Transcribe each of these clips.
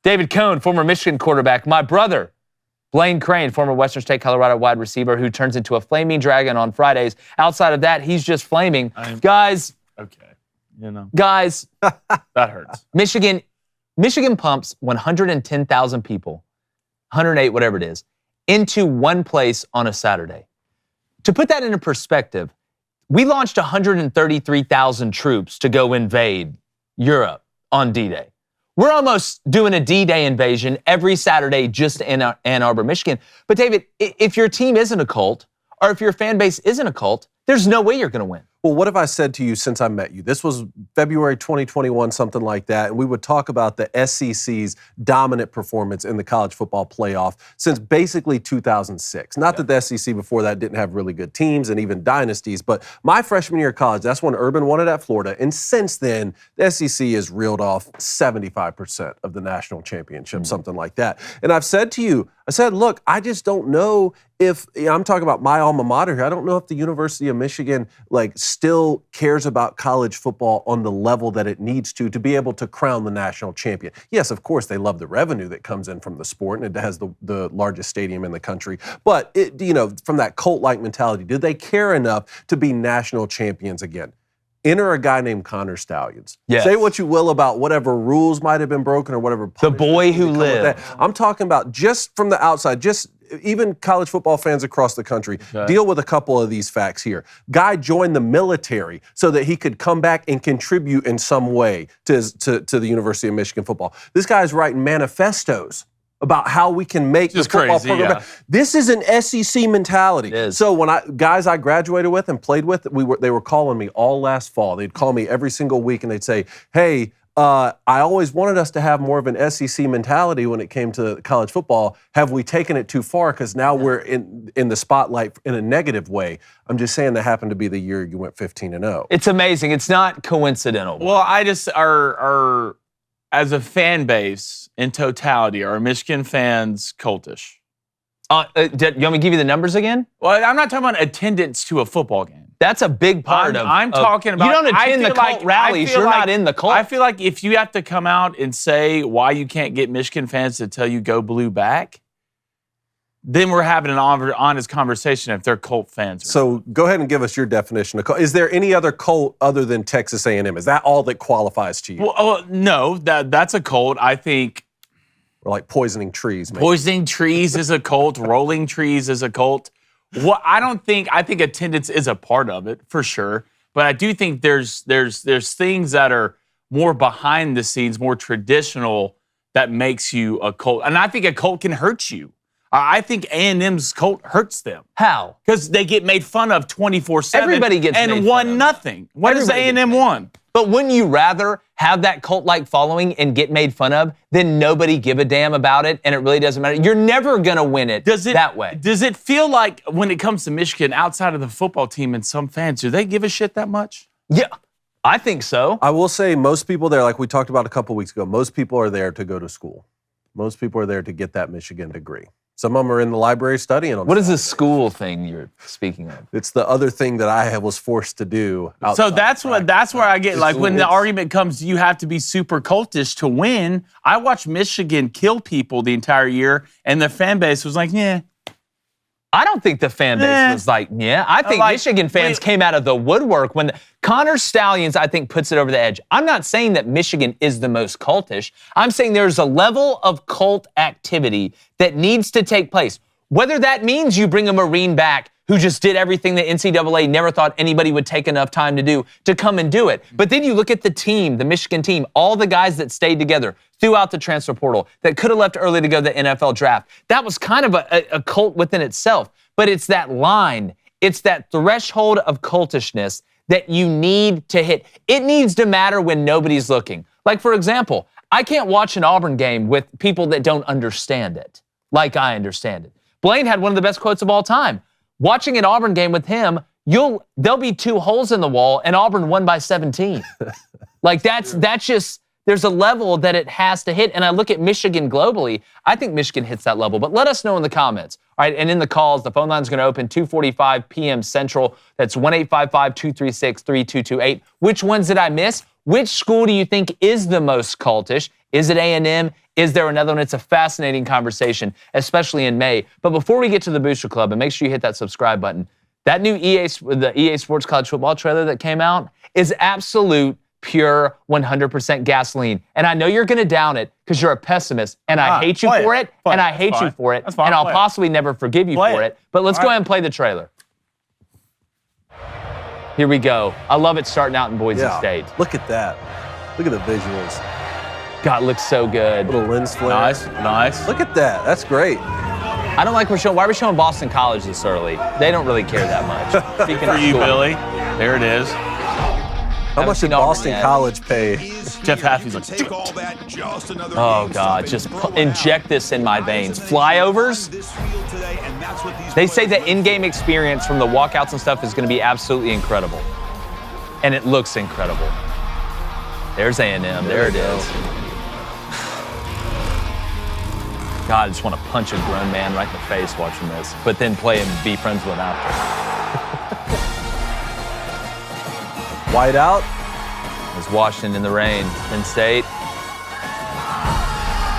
David Cohn, former Michigan quarterback. My brother, Blaine Crain, former Western State Colorado wide receiver who turns into a flaming dragon on Fridays. Outside of that, he's just flaming. Guys. Okay. Guys. That hurts. Michigan pumps 110,000 people, 108, whatever it is, into one place on a Saturday. To put that into perspective, we launched 133,000 troops to go invade Europe on D-Day. We're almost doing a D-Day invasion every Saturday just in Ann Arbor, Michigan. But David, if your team isn't a cult, or if your fan base isn't a cult, there's no way you're going to win. Well, what have I said to you since I met you? This was February 2021, something like that, and we would talk about the SEC's dominant performance in the college football playoff since basically 2006. Not that the SEC before that didn't have really good teams and even dynasties, but my freshman year of college, that's when Urban won it at Florida, and since then, the SEC has reeled off 75% of the national championship, something like that. And I've said to you, look, I just don't know if, I'm talking about my alma mater here, I don't know if the University of Michigan, still cares about college football on the level that it needs to be able to crown the national champion. Yes, of course, they love the revenue that comes in from the sport, and it has the largest stadium in the country. But, from that cult-like mentality, do they care enough to be national champions again? Enter a guy named Connor Stalions. Yes. Say what you will about whatever rules might have been broken or whatever. The boy who lived. I'm talking about just from the outside, just even college football fans across the country, deal with a couple of these facts here. Guy joined the military so that he could come back and contribute in some way to the University of Michigan football. This guy's writing manifestos about how we can make the football program better. This is an SEC mentality. So when guys I graduated with and played with, they were calling me all last fall. They'd call me every single week and they'd say, hey, I always wanted us to have more of an SEC mentality when it came to college football. Have we taken it too far? Because now we're in the spotlight in a negative way. I'm just saying that happened to be the year you went 15-0. It's amazing. It's not coincidental. Well, I just are as a fan base in totality, are Michigan fans cultish? You want me to give you the numbers again? Well, I'm not talking about attendance to a football game. That's a big part I'm talking about. You don't attend the cult rallies. You're not in the cult. I feel like if you have to come out and say why you can't get Michigan fans to tell you go blue back, then we're having an honest conversation if they're cult fans. So go ahead and give us your definition of cult. Is there any other cult other than Texas A&M? Is that all that qualifies to you? Well, no, that's a cult. I think. Or like poisoning trees. Maybe. Poisoning trees is a cult. Rolling trees is a cult. I think attendance is a part of it for sure, but I do think there's things that are more behind the scenes, more traditional that makes you a cult, and I think a cult can hurt you. I think A&M's cult hurts them. How? Because they get made fun of 24/7. Everybody gets made fun and won of. nothing. What has A&M won? But wouldn't you rather have that cult-like following and get made fun of than nobody give a damn about it and it really doesn't matter? You're never going to win it that way. Does it feel like when it comes to Michigan, outside of the football team and some fans, do they give a shit that much? Yeah, I think so. I will say most people there, like we talked about a couple weeks ago, most people are there to go to school. Most people are there to get that Michigan degree. Some of them are in the library studying on What is the school thing you're speaking of? It's the other thing that I was forced to do. So that's where I get, like, when the argument comes, you have to be super cultish to win. I watched Michigan kill people the entire year, and the fan base was like, yeah. I don't think the fan base was like, yeah. I think Michigan fans came out of the woodwork when Connor Stalions, I think, puts it over the edge. I'm not saying that Michigan is the most cultish. I'm saying there's a level of cult activity that needs to take place. Whether that means you bring a Marine back who just did everything the NCAA never thought anybody would take enough time to do to come and do it. But then you look at the team, the Michigan team, all the guys that stayed together throughout the transfer portal that could have left early to go to the NFL draft. That was kind of a cult within itself. But it's that line, it's that threshold of cultishness that you need to hit. It needs to matter when nobody's looking. Like, for example, I can't watch an Auburn game with people that don't understand it like I understand it. Blaine had one of the best quotes of all time. Watching an Auburn game with him, there'll be 2 holes in the wall and Auburn won by 17. Like that's just, there's a level that it has to hit. And I look at Michigan globally, I think Michigan hits that level. But let us know in the comments. All right, and in the calls, the phone line's going to open 2:45 p.m. Central. That's 1-855-236-3228. Which ones did I miss? Which school do you think is the most cultish? Is it A&M? Is there another one? It's a fascinating conversation, especially in May. But before we get to the Booster Club, and make sure you hit that subscribe button, that new the EA Sports College Football trailer that came out is absolute, pure, 100% gasoline. And I know you're going to down it because you're a pessimist, and I hate you for it, and I hate you for it, and I'll possibly never forgive you for it. But let's go ahead and play the trailer. Here we go. I love it starting out in Boise State. Look at that. Look at the visuals. God, it looks so good. Little lens flare. Nice. Look at that. That's great. I don't like why are we showing Boston College this early? They don't really care that much. Speaking For of you, school, Billy. There it is. How much did Boston College pay? Jeff Haffey's like, oh, God, just inject this in my veins. Flyovers? They say the in-game experience from the walkouts and stuff is going to be absolutely incredible. And it looks incredible. There's A&M. There it is. God, I just want to punch a grown man right in the face watching this, but then play and be friends with him after. White out. There's Washington in the rain. Penn State.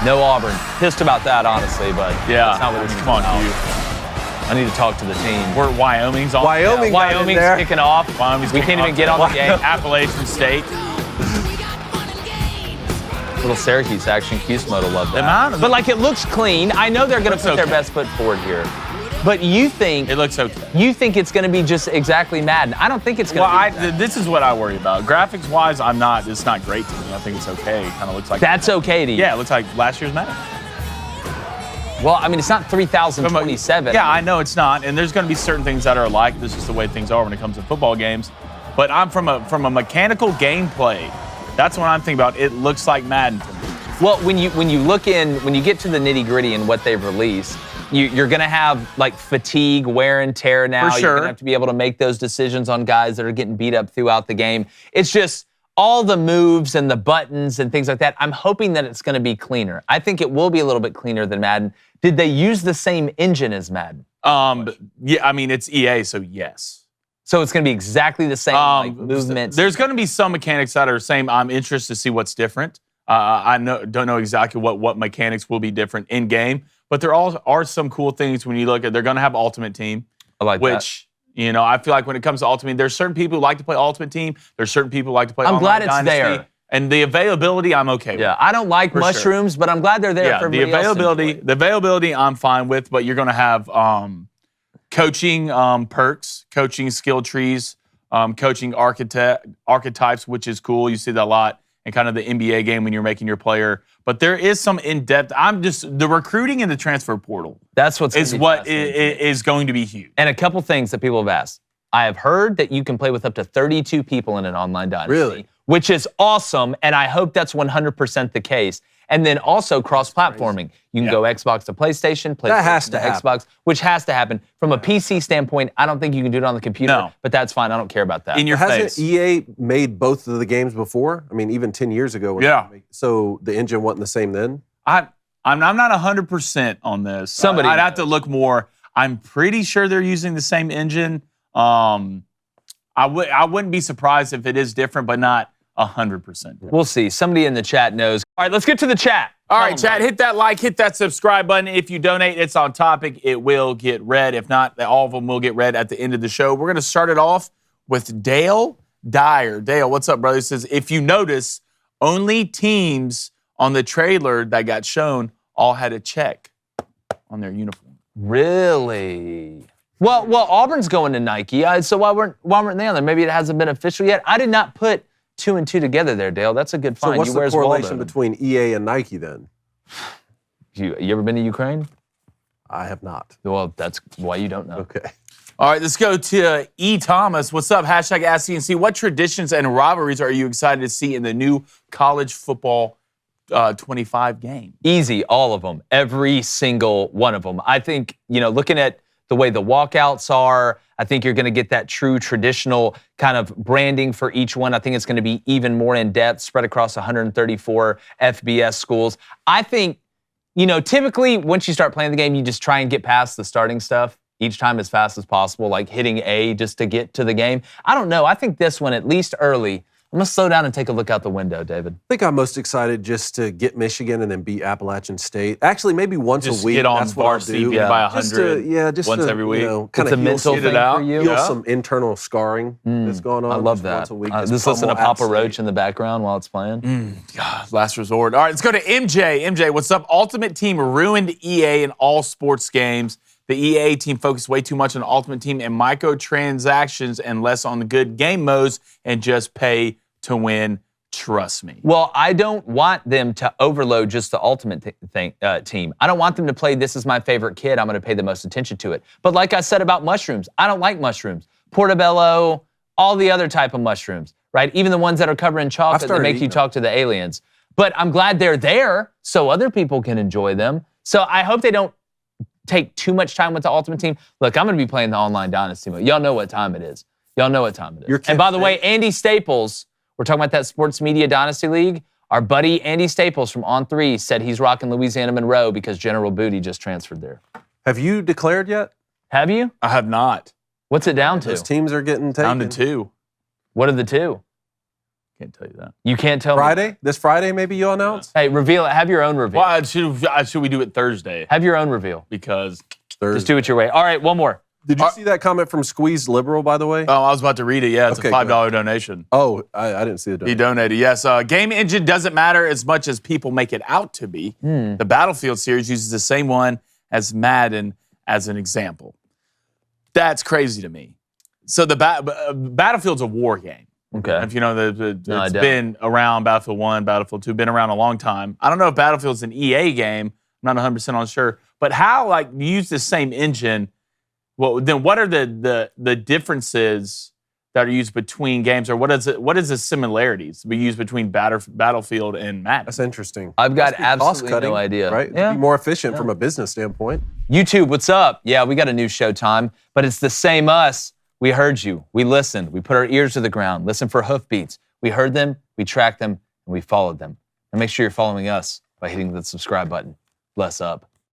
No Auburn. Pissed about that, honestly, but yeah. That's not what it's come on, you. I need to talk to the team. We're Wyoming's on. Wyoming's kicking off. We can't even get on the game. Appalachian State. Little Syracuse action. Cusmo to love that. But like, it looks clean. I know they're going to put their best foot forward here. But you think it looks okay? You think it's going to be just exactly Madden? I don't think it's going to be. Well, this is what I worry about. Graphics-wise, it's not great to me. I think it's okay. It kind of looks like that's okay to you. Yeah, it looks like last year's Madden. Well, I mean, it's not 3027. Yeah, I know it's not, and there's going to be certain things that are alike. This is the way things are when it comes to football games. But I'm from a mechanical gameplay. That's what I'm thinking about. It looks like Madden to me. Well, when you get to the nitty-gritty and what they've released, you're going to have like fatigue, wear and tear now. For sure. You're going to have to be able to make those decisions on guys that are getting beat up throughout the game. It's just all the moves and the buttons and things like that. I'm hoping that it's going to be cleaner. I think it will be a little bit cleaner than Madden. Did they use the same engine as Madden? Yeah, I mean, it's EA, so yes. So it's going to be exactly the same movements. There's going to be some mechanics that are the same. I'm interested to see what's different. I don't know exactly what mechanics will be different in game, but there are some cool things when you look at. They're going to have Ultimate Team, I like which that. I feel like when it comes to Ultimate Team, there's certain people who like to play Ultimate Team. There's certain people who like to play. I'm glad Online it's Dynasty, there, and the availability I'm okay with. Yeah, I don't like mushrooms, but I'm glad they're there for everybody else to enjoy. The availability I'm fine with, but you're going to have coaching perks, coaching skill trees, coaching archetypes, which is cool. You see that a lot in kind of the NBA game when you're making your player. But there is some in-depth. The recruiting and the transfer portal. That's what is going to be huge. And a couple things that people have asked. I have heard that you can play with up to 32 people in an online dynasty. Really? Which is awesome, and I hope that's 100% the case. And then also cross-platforming. You can go Xbox to PlayStation, PlayStation to Xbox, which has to happen. From a PC standpoint, I don't think you can do it on the computer, but that's fine. I don't care about that. In your face. Hasn't EA made both of the games before? I mean, even 10 years ago. So the engine wasn't the same then? I'm not 100% on this. I'd have to look more. I'm pretty sure they're using the same engine. I wouldn't be surprised if it is different, but not 100%. We'll see. Somebody in the chat knows. All right, let's get to the chat. All right, chat, hit that like, hit that subscribe button. If you donate, it's on topic. It will get read. If not, all of them will get read at the end of the show. We're going to start it off with Dale Dyer. Dale, what's up, brother? He says, if you notice, only teams on the trailer that got shown all had a check on their uniform. Really? Well, Auburn's going to Nike, so why weren't they on there? Maybe it hasn't been official yet. I did not put 2 and 2 together there, Dale. That's a good find. So what's the correlation between EA and Nike then? You ever been to Ukraine? I have not. Well, that's why you don't know. Okay. All right, let's go to E. Thomas. What's up? Hashtag AskCNC. What traditions and rivalries are you excited to see in the new college football 25 game? Easy, all of them. Every single one of them. I think, looking at the way the walkouts are, I think you're going to get that true traditional kind of branding for each one. I think it's going to be even more in-depth, spread across 134 FBS schools. I think, typically once you start playing the game, you just try and get past the starting stuff each time as fast as possible, like hitting A just to get to the game. I don't know. I think this one, at least early, I'm going to slow down and take a look out the window, David. I think I'm most excited just to get Michigan and then beat Appalachian State. Actually, maybe once Just a week. get on That's what I'll varsity, do. beat by Just 100 just once to, every week. Kind It's a of mental thing for you. heal some internal scarring that's going on. I love just that. Once a week, Just listen to Papa Roach in the background while it's playing. God, last resort. All right, let's go to MJ. MJ, what's up? Ultimate Team ruined EA in all sports games. The EA team focused way too much on Ultimate Team and microtransactions and less on the good game modes and just pay to win. Trust me. Well, I don't want them to overload just the Ultimate Team. I don't want them to play, this is my favorite kid, I'm going to pay the most attention to it. But like I said about mushrooms, I don't like mushrooms. Portobello, all the other type of mushrooms, right? Even the ones that are covered in chocolate that make you talk to the aliens. But I'm glad they're there so other people can enjoy them. So I hope they don't take too much time with the Ultimate Team. Look, I'm going to be playing the online Dynasty mode. Y'all know what time it is. And by the way, Andy Staples, we're talking about that Sports Media Dynasty League. Our buddy Andy Staples from On3 said he's rocking Louisiana Monroe because General Booty just transferred there. Have you declared yet? Have you? I have not. What's it down to? Those teams are getting taken. Down to 2. What are the 2? Can't tell you that. You can't tell Friday? me. This Friday, maybe you'll announce? Hey, reveal it. Have your own reveal. Well, should we do it Thursday? Have your own reveal. Because Thursday. Just do it your way. All right, one more. Did you see that comment from Squeezed Liberal, by the way? I was about to read it. Yeah, it's Okay, a $5 donation. Oh, I didn't see the He donation. donated, yes. Game engine doesn't matter as much as people make it out to be. The Battlefield series uses the same one as Madden as an example. That's crazy to me. So the Battlefield's a war game. Okay. If you know, No, I it's don't. been around, Battlefield 1, Battlefield 2, been around a long time. I don't know if Battlefield's an EA game. I'm not 100% sure. But how, like, you use the same engine, well, then what are the differences that are used between games, or what is the similarities we use between Battlefield and Madden? That's interesting. I've got Must be absolutely cost-cutting, no idea. Right? Yeah. It'd be more efficient from a business standpoint. YouTube, what's up? Yeah, we got a new Showtime, but it's the same us. We heard you. We listened. We put our ears to the ground. Listen for hoofbeats. We heard them, we tracked them, and we followed them. And make sure you're following us by hitting the subscribe button. Bless up.